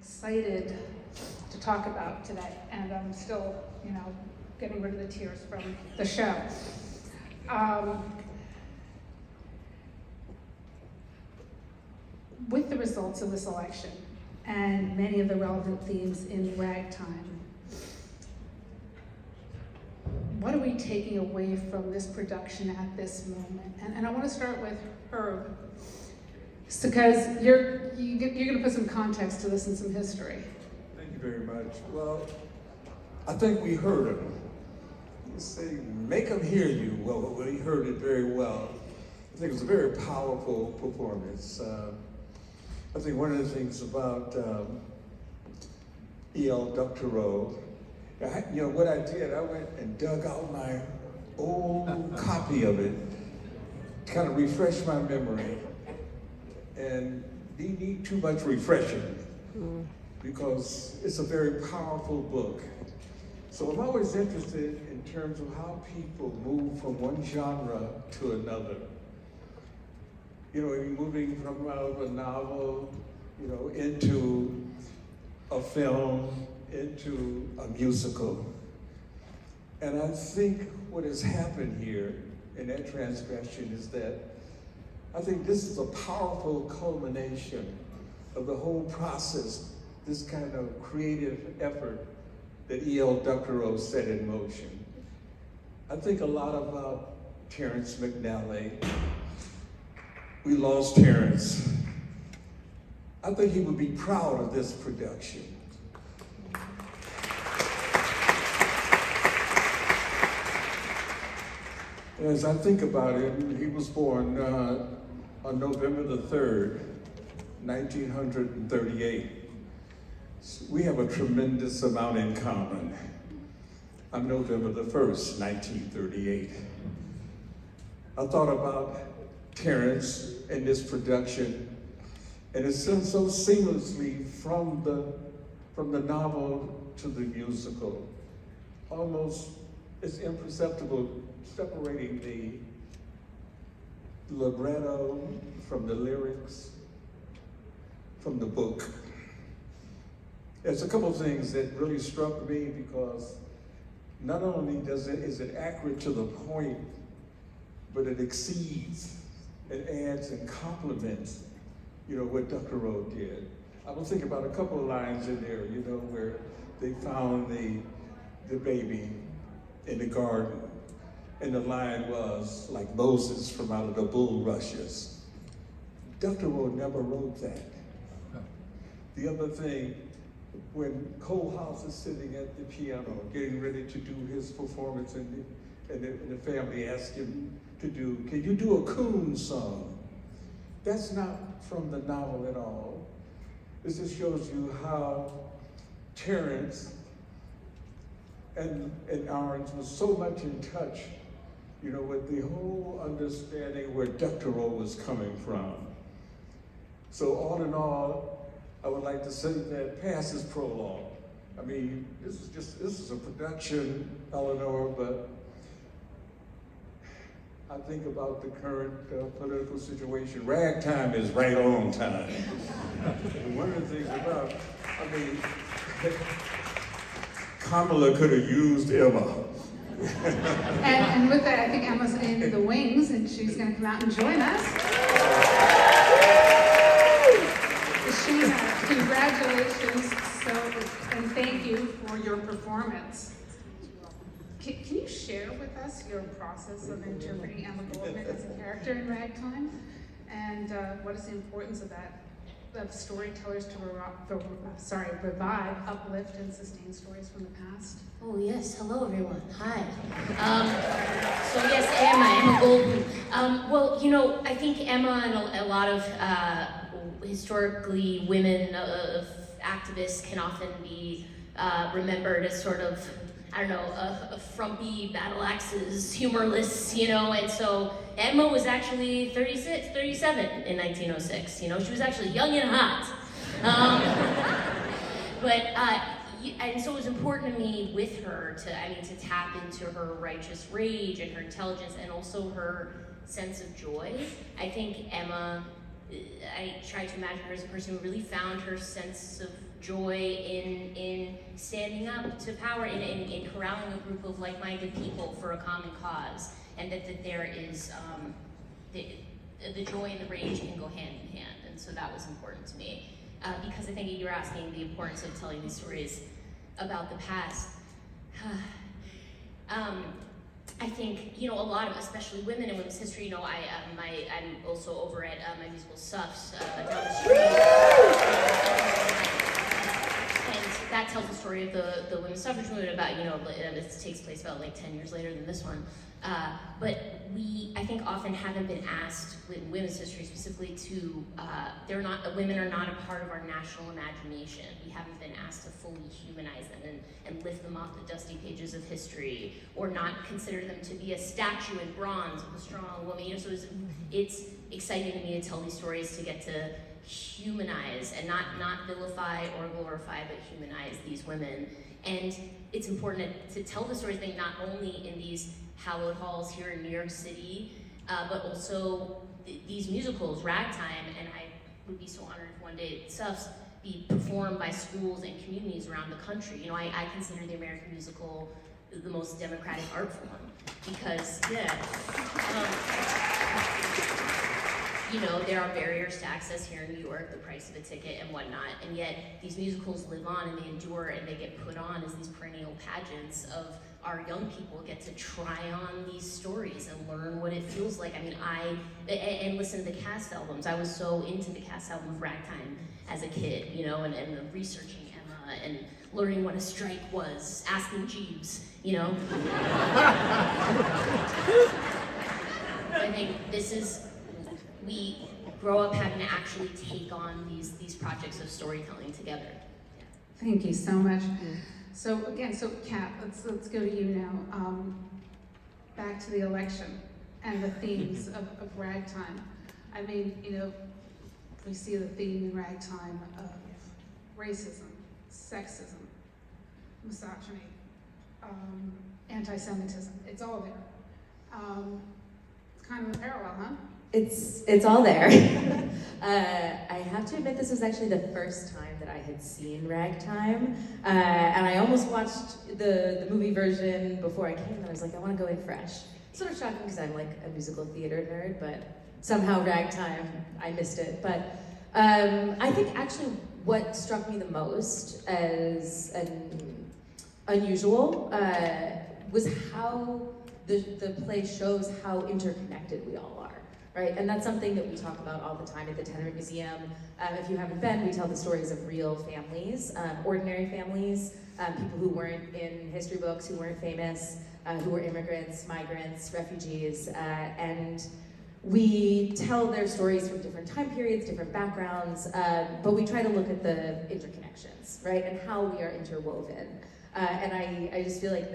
excited to talk about today, and I'm still, getting rid of the tears from the show. With the results of this election and many of the relevant themes in Ragtime, what are we taking away from this production at this moment? And I want to start with Herb, because you're going to put some context to this and some history. Thank you very much. Well, I think we heard him. You say, make him hear you. Well, he heard it very well. I think it was a very powerful performance. I think one of the things about E.L. Doctorow, what I did, I went and dug out my old copy of it, kind of refresh my memory. And they need too much refreshing because it's a very powerful book. So I'm always interested in terms of how people move from one genre to another. Moving from a novel, into a film, into a musical. And I think what has happened here in that transgression is that I think this is a powerful culmination of the whole process, this kind of creative effort that E.L. Doctorow set in motion. I think a lot about Terrence McNally. We lost Terrence. I think he would be proud of this production. As I think about it, he was born on November the 3rd, 1938. We have a tremendous amount in common. I'm November the 1st, 1938. I thought about Terrence in this production, and it's done so seamlessly from the novel to the musical. Almost, it's imperceptible separating the libretto from the lyrics, from the book. There's a couple things that really struck me because not only is it accurate to the point, but it exceeds, it adds and complements, what Doctorow did. I was thinking about a couple of lines in there, where they found the baby in the garden, and the line was like Moses from out of the bulrushes. Doctorow never wrote that. The other thing, when Cole House is sitting at the piano, getting ready to do his performance, and the family asked him to do, can you do a coon song? That's not from the novel at all. This just shows you how Terrence and Orange was so much in touch, with the whole understanding where Doctorow was coming from. So all in all, I would like to say that past is prologue. I mean, this is a production, Eleanor, but I think about the current political situation. Ragtime is right on time. And one of the things about, Kamala could have used Emma. and with that, I think Emma's in the wings, and she's going to come out and join us. Shaina, congratulations, and thank you for your performance. Can you share with us your process of interpreting Emma Goldman as a character in Ragtime? And what is the importance of that, of storytellers to revive, uplift, and sustain stories from the past? Oh yes, hello everyone, hi. So yes, Emma Goldman. I think Emma and a lot of historically women of activists can often be remembered as sort of, a frumpy battle axes, humorless, and so Emma was actually 37 in 1906, she was actually young and hot. And so it was important to me with her to tap into her righteous rage and her intelligence and also her sense of joy. I think Emma, I try to imagine her as a person who really found her sense of joy in standing up to power, in corralling a group of like-minded people for a common cause, and that there is, the joy and the rage can go hand in hand, and so that was important to me. Because I think you were asking the importance of telling these stories about the past. I think, a lot of, especially women in women's history, I'm also over at my musical Suffs down the street. And that tells the story of the women's suffrage movement about, it takes place about 10 years later than this one. But we, I think, often haven't been asked, in women's history specifically, to, women are not a part of our national imagination. We haven't been asked to fully humanize them and lift them off the dusty pages of history, or not consider them to be a statue in bronze of a strong woman. So it's exciting to me to tell these stories, to get to humanize and not vilify or glorify, but humanize these women. And it's important to tell the stories, I think, not only in these hallowed halls here in New York City, but also these musicals, Ragtime, and I would be so honored if one day Suffs be performed by schools and communities around the country. I consider the American musical the most democratic art form, because, there are barriers to access here in New York, the price of a ticket and whatnot, and yet these musicals live on and they endure and they get put on as these perennial pageants of our young people get to try on these stories and learn what it feels like. And listen to the cast albums. I was so into the cast album of Ragtime as a kid, and researching Emma and learning what a strike was, asking Jeeves, I think we grow up having to actually take on these projects of storytelling together. Thank you so much. So Kat, let's go to you now. Back to the election and the themes of Ragtime. We see the theme in Ragtime of racism, sexism, misogyny, anti-Semitism. It's all there. It's kind of a parallel, huh? It's all there. I have to admit, this was actually the first time that I had seen Ragtime, and I almost watched the movie version before I came, and I was like, I want to go in fresh. Sort of shocking because I'm like a musical theater nerd, but somehow Ragtime, I missed it. But I think actually what struck me the most as unusual was how the play shows how interconnected we all are. Right, and that's something that we talk about all the time at the Tenement Museum. If you haven't been, we tell the stories of real families, ordinary families, people who weren't in history books, who weren't famous, who were immigrants, migrants, refugees, and we tell their stories from different time periods, different backgrounds, but we try to look at the interconnections, right, and how we are interwoven. And I just feel like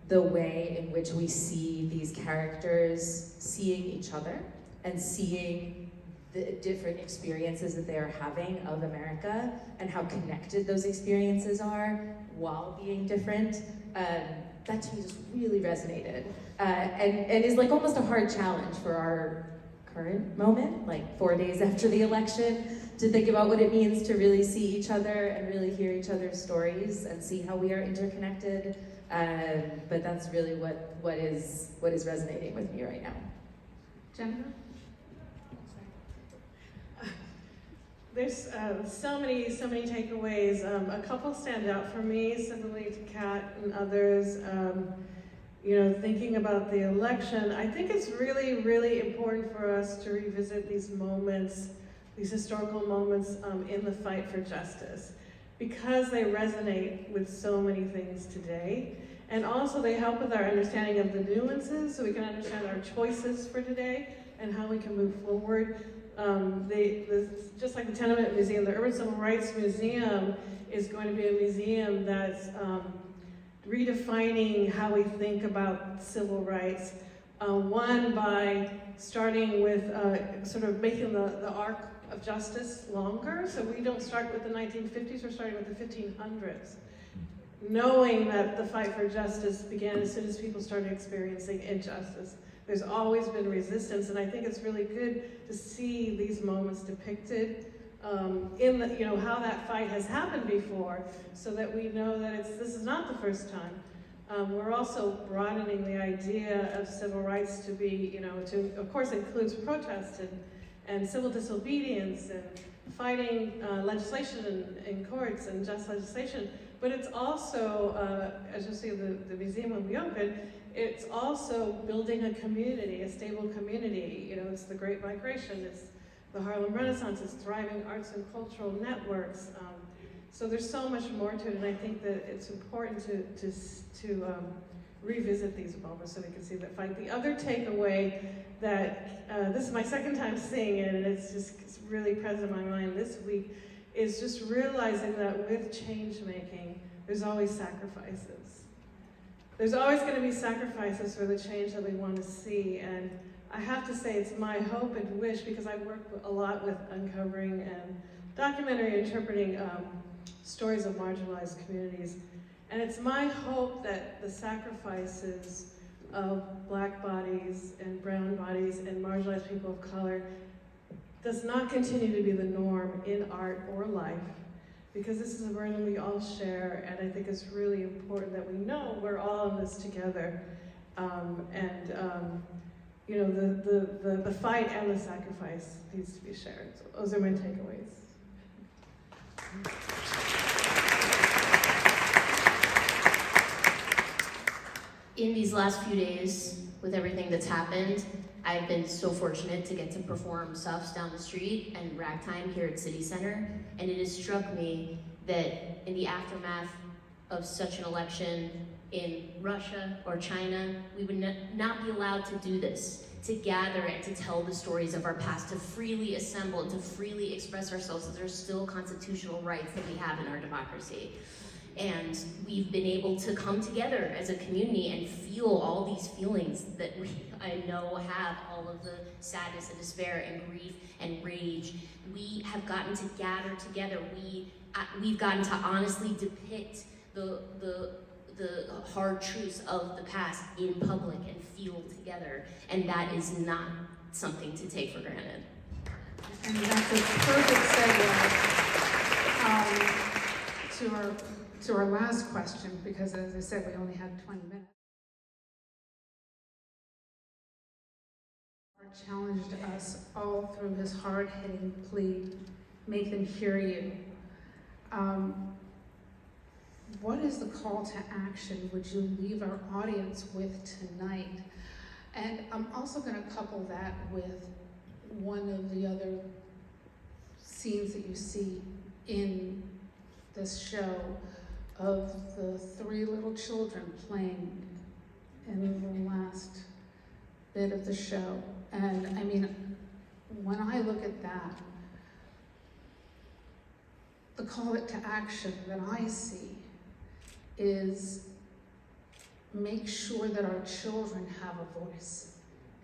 the way in which we see these characters seeing each other and seeing the different experiences that they are having of America and how connected those experiences are while being different, that to me just really resonated. And is like almost a hard challenge for our current moment, like 4 days after the election, to think about what it means to really see each other and really hear each other's stories and see how we are interconnected. But that's really what is resonating with me right now. Jennifer? There's so many takeaways. A couple stand out for me, similarly to Kat and others. Thinking about the election, I think it's really, really important for us to revisit these moments, these historical moments in the fight for justice, because they resonate with so many things today. And also they help with our understanding of the nuances, so we can understand our choices for today and how we can move forward. Just like the Tenement Museum, the Urban Civil Rights Museum is going to be a museum that's redefining how we think about civil rights. One, by starting with sort of making the arc of justice longer, so we don't start with the 1950s, we're starting with the 1500s. Knowing that the fight for justice began as soon as people started experiencing injustice. There's always been resistance, and I think it's really good to see these moments depicted in the, you know, how that fight has happened before, so that we know that this is not the first time. We're also broadening the idea of civil rights to be, you know, to, of course, includes protest and civil disobedience and fighting legislation in courts and just legislation. But it's also, as you'll see the museum when we open, it's also building a community, a stable community. You know, it's the Great Migration, it's the Harlem Renaissance, it's thriving arts and cultural networks. So there's so much more to it, and I think that it's important to revisit these moments so we can see that fight. The other takeaway that, this is my second time seeing it, and it's really present in my mind this week, is just realizing that with change making, there's always sacrifices. There's always going to be sacrifices for the change that we want to see, and I have to say it's my hope and wish, because I work a lot with uncovering and documentary interpreting stories of marginalized communities, and it's my hope that the sacrifices of Black bodies and brown bodies and marginalized people of color does not continue to be the norm in art or life, because this is a burden we all share, and I think it's really important that we know we're all in this together. You know, the fight and the sacrifice needs to be shared. So those are my takeaways. In these last few days, with everything that's happened, I've been so fortunate to get to perform Suffs down the street and Ragtime here at City Center, and it has struck me that in the aftermath of such an election in Russia or China, we would not be allowed to do this, to gather and to tell the stories of our past, to freely assemble, to freely express ourselves, as there's still constitutional rights that we have in our democracy. And we've been able to come together as a community and feel all these feelings that I know have all of the sadness and despair and grief and rage. We have gotten to gather together. We've gotten to honestly depict the hard truths of the past in public and feel together. And that is not something to take for granted. And that's a perfect segue to our last question, because as I said, we only had 20 minutes. Challenged us all through his hard-hitting plea, make them hear you. What is the call to action would you leave our audience with tonight? And I'm also going to couple that with one of the other scenes that you see in this show of the three little children playing in the last bit of the show. And I mean, when I look at that, the call to action that I see is make sure that our children have a voice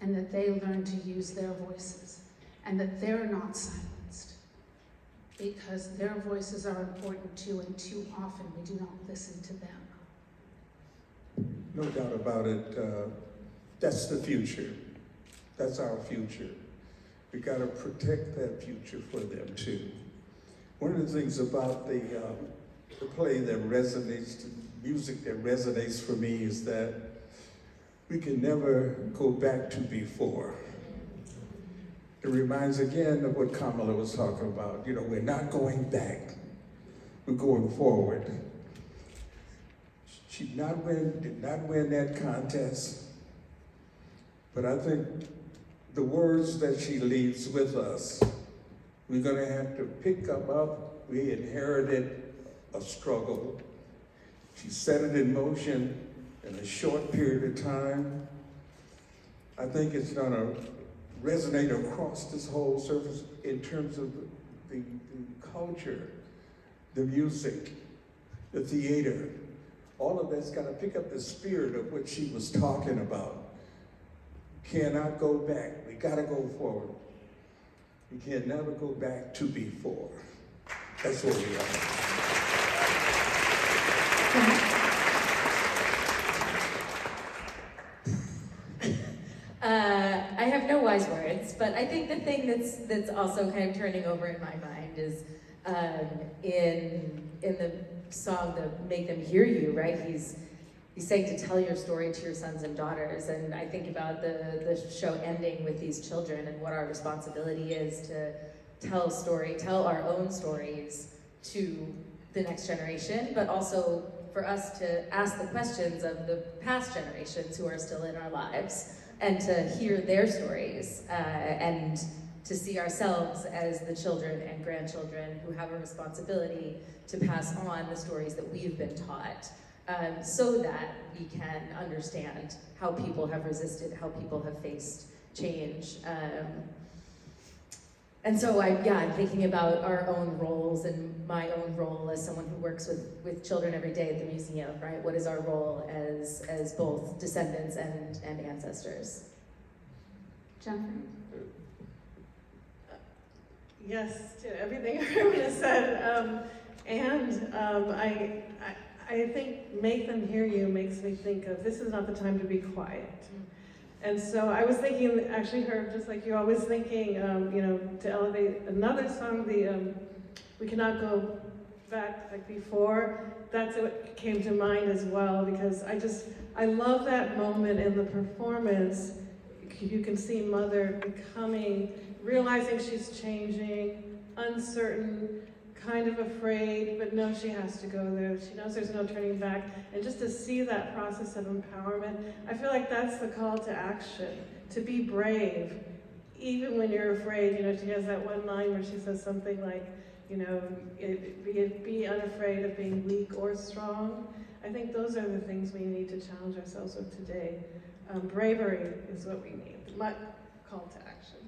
and that they learn to use their voices and that they're not silenced, because their voices are important too, and too often we do not listen to them. No doubt about it. That's the future. That's our future. We got to protect that future for them too. One of the things about the play that resonates, the music that resonates for me, is that we can never go back to before. It reminds again of what Kamala was talking about. You know, we're not going back, we're going forward. She did not win that contest, but I think the words that she leaves with us, we're gonna have to pick them up. We inherited a struggle. She set it in motion in a short period of time. I think it's gonna resonate across this whole surface in terms of the culture, the music, the theater. All of that's gotta pick up the spirit of what she was talking about. Cannot go back, we gotta go forward. We can never go back to before. That's where we are. I have no wise words, but I think the thing that's also kind of turning over in my mind is in the song, the "Make Them Hear You," right? He's saying to tell your story to your sons and daughters, and I think about the show ending with these children and what our responsibility is to tell our own stories to the next generation, but also for us to ask the questions of the past generations who are still in our lives, and to hear their stories, and to see ourselves as the children and grandchildren who have a responsibility to pass on the stories that we've been taught, so that we can understand how people have resisted, how people have faced change. And so I'm thinking about our own roles and my own role as someone who works with children every day at the museum, right? What is our role as both descendants and ancestors? Jennifer? Yes, to everything everyone has said. I think "Make Them Hear You" makes me think of, this is not the time to be quiet. And so I was thinking, actually, Herb, just like you, I was thinking, to elevate another song, "We Cannot Go Back Like Before." That's what came to mind as well, because I love that moment in the performance. You can see Mother realizing she's changing, uncertain, kind of afraid, but knows she has to go there. She knows there's no turning back. And just to see that process of empowerment, I feel like that's the call to action, to be brave, even when you're afraid. She has that one line where she says something like, be unafraid of being weak or strong. I think those are the things we need to challenge ourselves with today. Bravery is what we need. My call to action.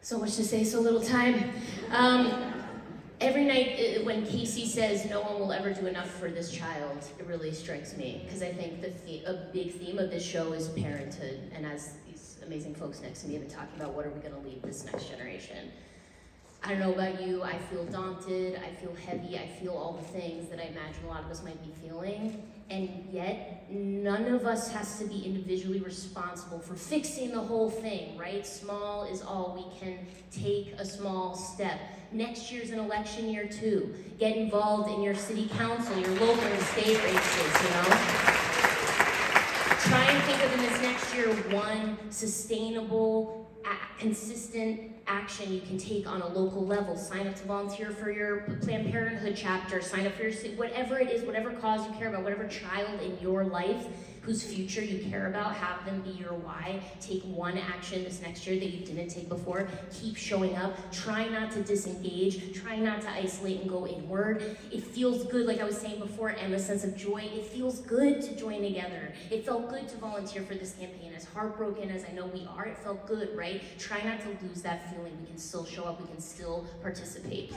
So much to say, so little time. Every night when Casey says no one will ever do enough for this child, it really strikes me, because I think a big theme of this show is parenthood, and as these amazing folks next to me have been talking about, what are we going to leave this next generation? I don't know about you, I feel daunted, I feel heavy, I feel all the things that I imagine a lot of us might be feeling, and yet none of us has to be individually responsible for fixing the whole thing, right? Small is all. We can take a small step. Next year's an election year too. Get involved in your city council, your local and state races, Try and think of in this next year one sustainable, consistent action you can take on a local level. Sign up to volunteer for your Planned Parenthood chapter, sign up for your city, whatever it is, whatever cause you care about, whatever child in your life whose future you care about, have them be your why. Take one action this next year that you didn't take before. Keep showing up. Try not to disengage. Try not to isolate and go inward. It feels good, like I was saying before, Emma's sense of joy. It feels good to join together. It felt good to volunteer for this campaign. As heartbroken as I know we are, it felt good, right? Try not to lose that feeling. We can still show up. We can still participate.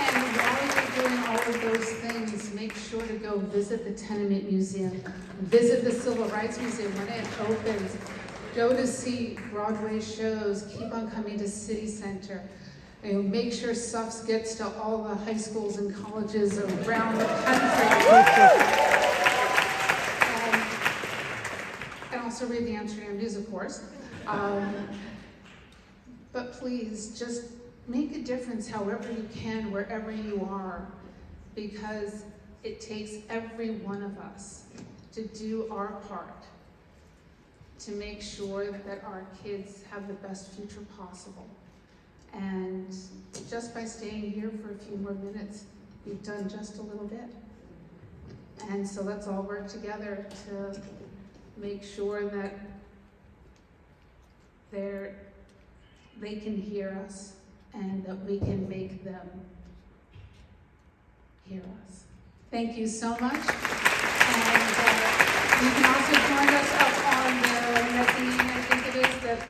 And while you're doing all of those things, make sure to go visit the Tenement Museum, visit the Civil Rights Museum when it opens, go to see Broadway shows, keep on coming to City Center, and make sure Suffs gets to all the high schools and colleges around the country. And also read the Amsterdam News, of course. But please, just make a difference however you can, wherever you are, because it takes every one of us to do our part to make sure that our kids have the best future possible. And just by staying here for a few more minutes, we've done just a little bit. And so let's all work together to make sure that they can hear us, and that we can make them hear us. Thank you so much. And you can also join us up on the mezzanine, I think it is, that